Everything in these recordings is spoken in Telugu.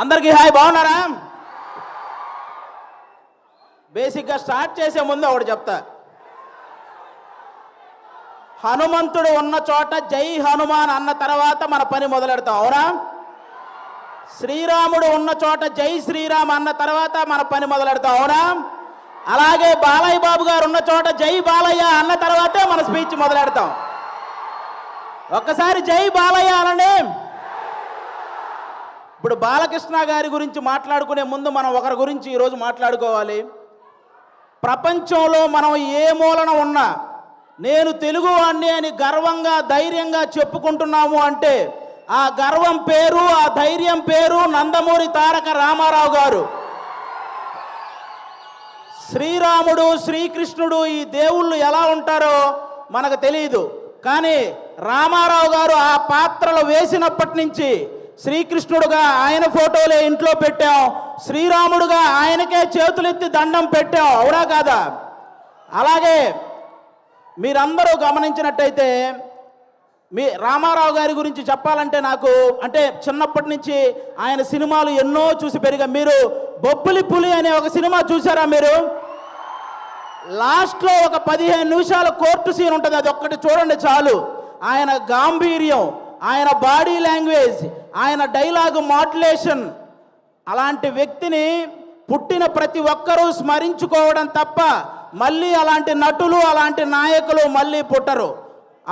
అందరికీ హాయ్, బాగున్నారా? బేసిక్గా స్టార్ట్ చేసే ముందు ఒకటి చెప్తా. హనుమంతుడు ఉన్న చోట జై హనుమాన్ అన్న తర్వాత మన పని మొదలెడతాం, అవునా? శ్రీరాముడు ఉన్న చోట జై శ్రీరామ్ అన్న తర్వాత మన పని మొదలెడతాం, అవునా? అలాగే బాలయ్య బాబు గారు ఉన్న చోట జై బాలయ్య అన్న తర్వాతే మన స్పీచ్ మొదలెడతాం. ఒక్కసారి జై బాలయ్య అనండి. ఇప్పుడు బాలకృష్ణ గారి గురించి మాట్లాడుకునే ముందు మనం ఒకరి గురించి ఈరోజు మాట్లాడుకోవాలి. ప్రపంచంలో మనం ఏ మూలన ఉన్నా నేను తెలుగువాణ్ణి అని గర్వంగా ధైర్యంగా చెప్పుకుంటున్నాము అంటే ఆ గర్వం పేరు, ఆ ధైర్యం పేరు నందమూరి తారక రామారావు గారు. శ్రీరాముడు, శ్రీకృష్ణుడు ఈ దేవుళ్ళు ఎలా ఉంటారో మనకు తెలియదు, కానీ రామారావు గారు ఆ పాత్రలు వేసినప్పటి నుంచి శ్రీకృష్ణుడుగా ఆయన ఫోటోలే ఇంట్లో పెట్టాం, శ్రీరాముడుగా ఆయనకే చేతులెత్తి దండం పెట్టాం, అవునా కాదా? అలాగే మీరందరూ గమనించినట్టయితే మీ రామారావు గారి గురించి చెప్పాలంటే నాకు అంటే చిన్నప్పటి నుంచి ఆయన సినిమాలు ఎన్నో చూసి పెరిగా. మీరు బొబ్బిలి పులి అనే ఒక సినిమా చూసారా? మీరు లాస్ట్లో ఒక 15 నిమిషాల కోర్టు సీన్ ఉంటుంది, అది ఒక్కటి చూడండి చాలు. ఆయన గాంభీర్యం, ఆయన బాడీ లాంగ్వేజ్, ఆయన డైలాగ్ మాడ్యులేషన్, అలాంటి వ్యక్తిని పుట్టిన ప్రతి ఒక్కరూ స్మరించుకోవడం తప్ప మళ్ళీ అలాంటి నటులు, అలాంటి నాయకులు మళ్ళీ పుట్టరు.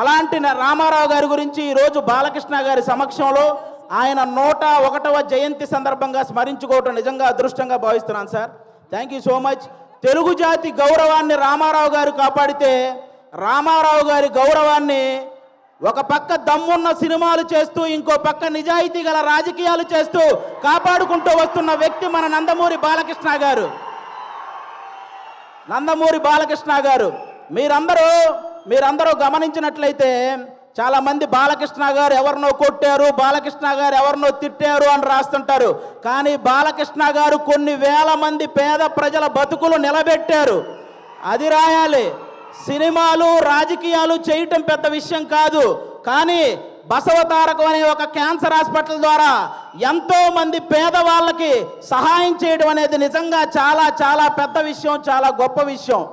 అలాంటి రామారావు గారి గురించి ఈరోజు బాలకృష్ణ గారి సమక్షంలో ఆయన 101వ జయంతి సందర్భంగా స్మరించుకోవటం నిజంగా అదృష్టంగా భావిస్తున్నాను sir. Thank you so much. Telugu జాతి గౌరవాన్ని రామారావు గారు కాపాడితే రామారావు గారి గౌరవాన్ని ఒక పక్క దమ్మున్న సినిమాలు చేస్తూ ఇంకో పక్క నిజాయితీ గల రాజకీయాలు చేస్తూ కాపాడుకుంటూ వస్తున్న వ్యక్తి మన నందమూరి బాలకృష్ణ గారు. నందమూరి బాలకృష్ణ గారు మీరందరూ గమనించినట్లయితే చాలామంది బాలకృష్ణ గారు ఎవరినో కొట్టారు, బాలకృష్ణ గారు ఎవరినో తిట్టారు అని రాస్తుంటారు. కానీ బాలకృష్ణ గారు కొన్ని వేల మంది పేద ప్రజల బతుకులు నిలబెట్టారు, అది రాయాలి. సినిమాలు, రాజకీయాలు చేయటం పెద్ద విషయం కాదు, కానీ బసవతారకం అనే ఒక క్యాన్సర్ హాస్పిటల్ ద్వారా ఎంతో మంది పేదవాళ్ళకి సహాయం చేయడం అనేది నిజంగా చాలా చాలా పెద్ద విషయం, చాలా గొప్ప విషయం.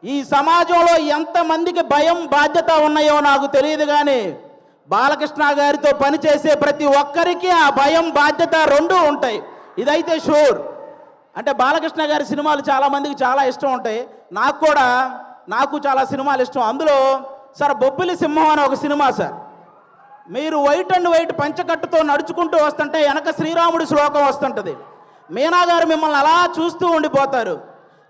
ఈ సమాజంలో ఎంతమందికి భయం, బాధ్యత ఉన్నాయో నాకు తెలియదు, కానీ బాలకృష్ణ గారితో పనిచేసే ప్రతి ఒక్కరికి ఆ భయం, బాధ్యత రెండూ ఉంటాయి, ఇదైతే షూర్. అంటే బాలకృష్ణ గారి సినిమాలు చాలామందికి చాలా ఇష్టం ఉంటాయి, నాకు చాలా సినిమాలు ఇష్టం. అందులో సార్ బొబ్బిలి సింహం అనే ఒక సినిమా సార్. మీరు వైట్ అండ్ వైట్ పంచకట్టుతో నడుచుకుంటూ వస్తుంటే వెనక శ్రీరాముడి శ్లోకం వస్తుంటుంది. మీనా గారు మిమ్మల్ని అలా చూస్తూ ఉండిపోతారు.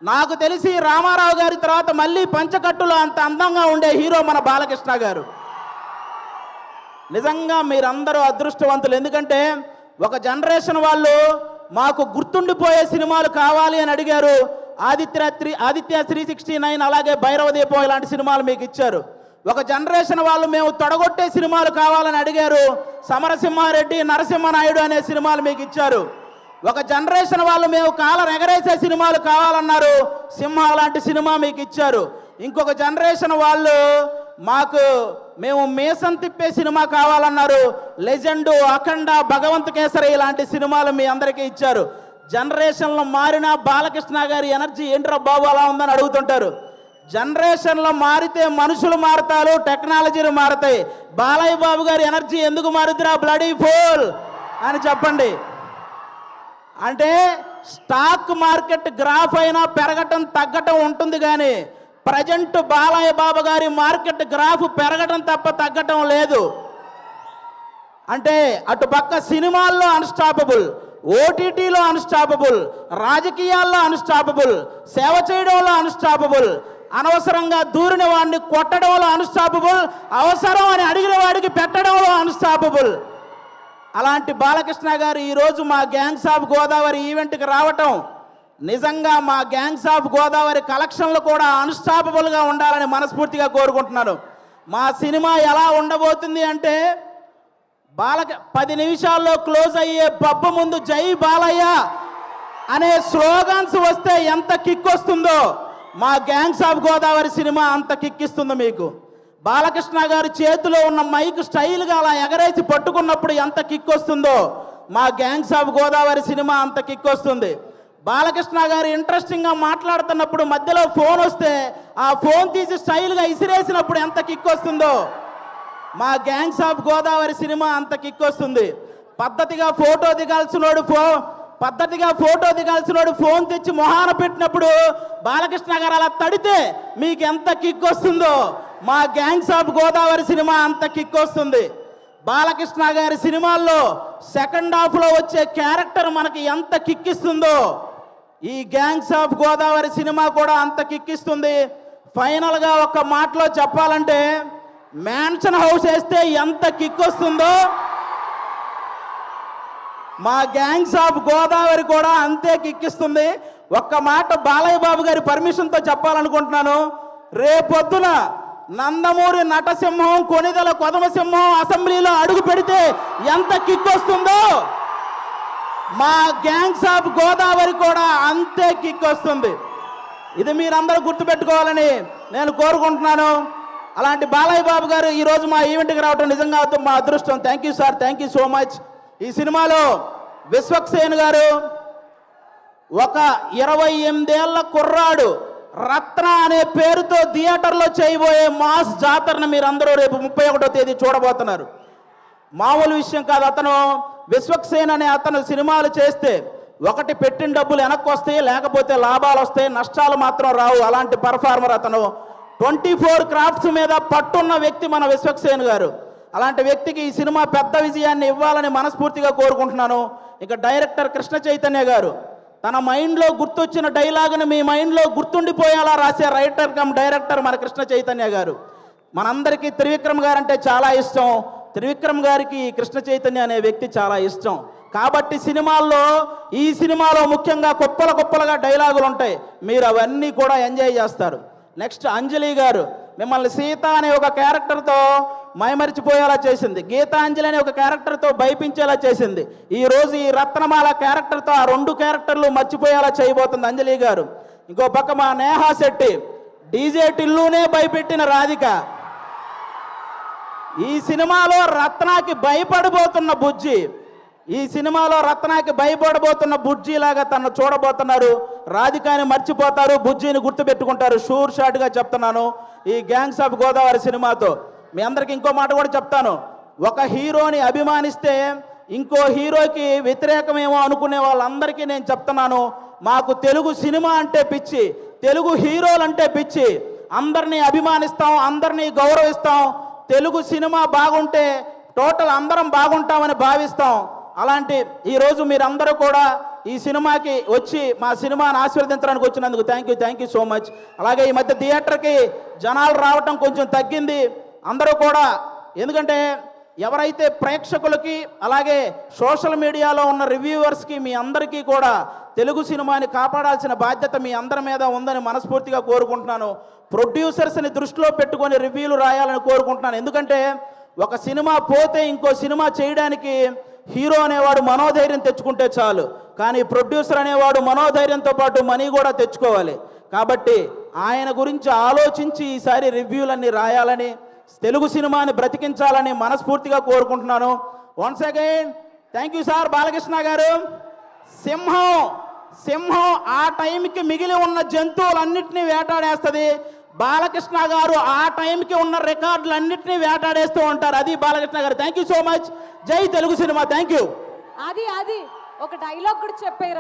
నాకు తెలిసి రామారావు గారి తర్వాత మళ్ళీ పంచకట్టులో అంత అందంగా ఉండే హీరో మన బాలకృష్ణ గారు. నిజంగా మీరందరూ అదృష్టవంతులు, ఎందుకంటే ఒక జనరేషన్ వాళ్ళు మాకు గుర్తుండిపోయే సినిమాలు కావాలి అని అడిగారు. ఆదిత్య 369, అలాగే భైరవ దీపం ఇలాంటి సినిమాలు మీకు ఇచ్చారు. ఒక జనరేషన్ వాళ్ళు మేము తొడగొట్టే సినిమాలు కావాలని అడిగారు. సమరసింహారెడ్డి, నరసింహనాయుడు అనే సినిమాలు మీకు ఇచ్చారు. ఒక జనరేషన్ వాళ్ళు మేము కాలర్ ఎగరేసే సినిమాలు కావాలన్నారు, సింహ లాంటి సినిమా మీకు ఇచ్చారు. ఇంకొక జనరేషన్ వాళ్ళు మేము మీసం తిప్పే సినిమా కావాలన్నారు, లెజెండు, అఖండ, భగవంత్ కేసరి ఇలాంటి సినిమాలు మీ అందరికీ ఇచ్చారు. జనరేషన్లో మారిన బాలకృష్ణ గారి ఎనర్జీ ఏంట్రా బాబు అలా ఉందని అడుగుతుంటారు. జనరేషన్లో మారితే మనుషులు మారుతారు, టెక్నాలజీలు మారుతాయి. బాలయ్య బాబు గారి ఎనర్జీ ఎందుకు మారుతురా బ్లడీ ఫూల్ అని చెప్పండి. అంటే స్టాక్ మార్కెట్ గ్రాఫ్ అయినా పెరగటం తగ్గటం ఉంటుంది, కానీ ప్రజెంట్ బాలయ్య బాబు గారి మార్కెట్ గ్రాఫ్ పెరగటం తప్ప తగ్గటం లేదు. అంటే అటుపక్క సినిమాల్లో అన్స్టాపబుల్, ఓటీటీలో అన్స్టాపబుల్, రాజకీయాల్లో అన్స్టాపబుల్, సేవ చేయడంలో అన్స్టాపబుల్, అనవసరంగా దూరిన వాడిని కొట్టడంలో అన్స్టాపబుల్, అవసరం అని అడిగిన వాడికి పెట్టడంలో అన్స్టాపబుల్. అలాంటి బాలకృష్ణ గారు ఈరోజు మా గ్యాంగ్స్ ఆఫ్ గోదావరి ఈవెంట్కి రావటం నిజంగా మా గ్యాంగ్స్ ఆఫ్ గోదావరి కలెక్షన్లు కూడా అన్స్టాపబుల్గా ఉండాలని మనస్ఫూర్తిగా కోరుకుంటున్నాను. మా సినిమా ఎలా ఉండబోతుంది అంటే 10 నిమిషాల్లో క్లోజ్ అయ్యే పబ్బు ముందు జై బాలయ్య అనే స్లోగన్స్ వస్తే ఎంత కిక్ వస్తుందో మా గ్యాంగ్స్ ఆఫ్ గోదావరి సినిమా అంత కిక్ ఇస్తుంది మీకు. బాలకృష్ణ గారి చేతిలో ఉన్న మైక్ స్టైల్గా అలా ఎగరేసి పట్టుకున్నప్పుడు ఎంత కిక్ వస్తుందో మా గ్యాంగ్స్ ఆఫ్ గోదావరి సినిమా అంత కిక్ వస్తుంది. బాలకృష్ణ గారు ఇంట్రెస్టింగ్గా మాట్లాడుతున్నప్పుడు మధ్యలో ఫోన్ వస్తే ఆ ఫోన్ తీసి స్టైల్గా ఇసిరేసినప్పుడు ఎంత కిక్ వస్తుందో మా గ్యాంగ్స్ ఆఫ్ గోదావరి సినిమా అంత కిక్ వస్తుంది. పద్ధతిగా ఫోటో దిగాల్సినోడు ఫోన్ తెచ్చి మొహాన పెట్టినప్పుడు బాలకృష్ణ గారు అలా తడితే మీకు ఎంత కిక్ వస్తుందో మా గ్యాంగ్స్ ఆఫ్ గోదావరి సినిమా అంత కిక్ వస్తుంది. బాలకృష్ణ గారి సినిమాల్లో సెకండ్ హాఫ్లో వచ్చే క్యారెక్టర్ మనకి ఎంత కిక్కిస్తుందో ఈ గ్యాంగ్స్ ఆఫ్ గోదావరి సినిమా కూడా అంత కిక్కిస్తుంది. ఫైనల్గా ఒక మాటలో చెప్పాలంటే మ్యాన్షన్ హౌస్ వేస్తే ఎంత కిక్ వస్తుందో మా గ్యాంగ్స్ ఆఫ్ గోదావరి కూడా అంతే కిక్కిస్తుంది. ఒక్క మాట బాలయ్య బాబు గారి పర్మిషన్తో చెప్పాలనుకుంటున్నాను. రేపొద్దున నందమూరి నటసింహం, కొనిదెల కొదమసింహం అసెంబ్లీలో అడుగు పెడితే ఎంత కిక్ వస్తుందో మా గ్యాంగ్స్ ఆఫ్ గోదావరి కూడా అంతే కిక్ వస్తుంది. ఇది మీరందరూ గుర్తుపెట్టుకోవాలని నేను కోరుకుంటున్నాను. అలాంటి బాలయ్య బాబు గారు ఈరోజు మా ఈవెంట్కి రావడం నిజంగా మా అదృష్టం. Thank you sir, thank you so much. ఈ సినిమాలో విశ్వక్సేన్ గారు ఒక 28 ఏళ్ల కుర్రాడు రత్న అనే పేరుతో థియేటర్లో చేయబోయే మాస్ జాతరను మీరందరూ రేపు 31వ తేదీ చూడబోతున్నారు. మామూలు విషయం కాదు. అతను విశ్వక్సేన్ అనే అతను సినిమాలు చేస్తే ఒకటి పెట్టిన డబ్బులు వెనక్కి వస్తాయి, లేకపోతే లాభాలు వస్తాయి, నష్టాలు మాత్రం రావు. అలాంటి పర్ఫార్మర్ అతను. 24 క్రాఫ్ట్స్ మీద పట్టున్న వ్యక్తి మన విశ్వక్సేన్ గారు. అలాంటి వ్యక్తికి ఈ సినిమా పెద్ద విజయాన్ని ఇవ్వాలని మనస్ఫూర్తిగా కోరుకుంటున్నాను. ఇక డైరెక్టర్ కృష్ణ చైతన్య గారు తన మైండ్లో గుర్తొచ్చిన డైలాగును మీ మైండ్లో గుర్తుండిపోయేలా రాసే రైటర్ కమ్ డైరెక్టర్ మన కృష్ణ చైతన్య గారు. మనందరికీ త్రివిక్రమ్ గారు అంటే చాలా ఇష్టం. త్రివిక్రమ్ గారికి ఈ కృష్ణ చైతన్య అనే వ్యక్తి చాలా ఇష్టం. కాబట్టి ఈ సినిమాలో ముఖ్యంగా కుప్పలుగా డైలాగులు ఉంటాయి. మీరు అవన్నీ కూడా ఎంజాయ్ చేస్తారు. నెక్స్ట్ అంజలి గారు మిమ్మల్ని సీత అనే ఒక క్యారెక్టర్తో మైమరిచిపోయేలా చేసింది. గీతాంజలి అనే ఒక క్యారెక్టర్తో భయపించేలా చేసింది. ఈరోజు ఈ రత్నమాల క్యారెక్టర్తో ఆ 2 క్యారెక్టర్లు మర్చిపోయేలా చేయబోతుంది అంజలి గారు. ఇంకో పక్క మా నేహా శెట్టి డీజే టిల్లునే భయపెట్టిన రాధిక. ఈ సినిమాలో రత్నాకి భయపడబోతున్న బుజ్జి లాగా తను చూడబోతున్నారు. రాధికాని మర్చిపోతారు, బుజ్జిని గుర్తుపెట్టుకుంటారు. షూర్ షాట్గా చెప్తున్నాను. ఈ గ్యాంగ్స్ ఆఫ్ గోదావరి సినిమాతో మీ అందరికి ఇంకో మాట కూడా చెప్తాను. ఒక హీరోని అభిమానిస్తే ఇంకో హీరోకి వ్యతిరేకమేమో అనుకునే వాళ్ళందరికీ నేను చెప్తున్నాను, మాకు తెలుగు సినిమా అంటే పిచ్చి, తెలుగు హీరోలు అంటే పిచ్చి. అందరినీ అభిమానిస్తాం, అందరినీ గౌరవిస్తాం. తెలుగు సినిమా బాగుంటే టోటల్ అందరం బాగుంటామని భావిస్తాం. అలాంటి ఈరోజు మీరందరూ కూడా ఈ సినిమాకి వచ్చి మా సినిమాని ఆశీర్వదించడానికి వచ్చినందుకు థ్యాంక్ యూ సో మచ్. అలాగే ఈ మధ్య థియేటర్కి జనాలు రావటం కొంచెం తగ్గింది. అందరూ కూడా ఎందుకంటే ఎవరైతే ప్రేక్షకులకి అలాగే సోషల్ మీడియాలో ఉన్న రివ్యూవర్స్కి మీ అందరికీ కూడా తెలుగు సినిమాని కాపాడాల్సిన బాధ్యత మీ అందరి మీద ఉందని మనస్ఫూర్తిగా కోరుకుంటున్నాను. ప్రొడ్యూసర్స్ని దృష్టిలో పెట్టుకొని రివ్యూలు రాయాలని కోరుకుంటున్నాను. ఎందుకంటే ఒక సినిమా పోతే ఇంకో సినిమా చేయడానికి హీరో అనేవాడు మనోధైర్యం తెచ్చుకుంటే చాలు, కానీ ప్రొడ్యూసర్ అనేవాడు మనోధైర్యంతో పాటు మనీ కూడా తెచ్చుకోవాలి. కాబట్టి ఆయన గురించి ఆలోచించి ఈసారి రివ్యూలన్నీ రాయాలని, తెలుగు సినిమాని బ్రతికించాలని మనస్ఫూర్తిగా కోరుకుంటున్నాను. Once again thank you sir. Balakrishna గారు, సింహం ఆ టైంకి మిగిలి ఉన్న జంతువులన్నింటినీ వేటాడేస్తుంది. బాలకృష్ణ గారు ఆ టైంకి ఉన్న రికార్డులన్నింటినీ వేటాడేస్తూ ఉంటారు. అది బాలకృష్ణ గారు. Thank you so much. జై తెలుగు సినిమా. Thank you. అది ఒక డైలాగ్ కూడా చెప్పారు.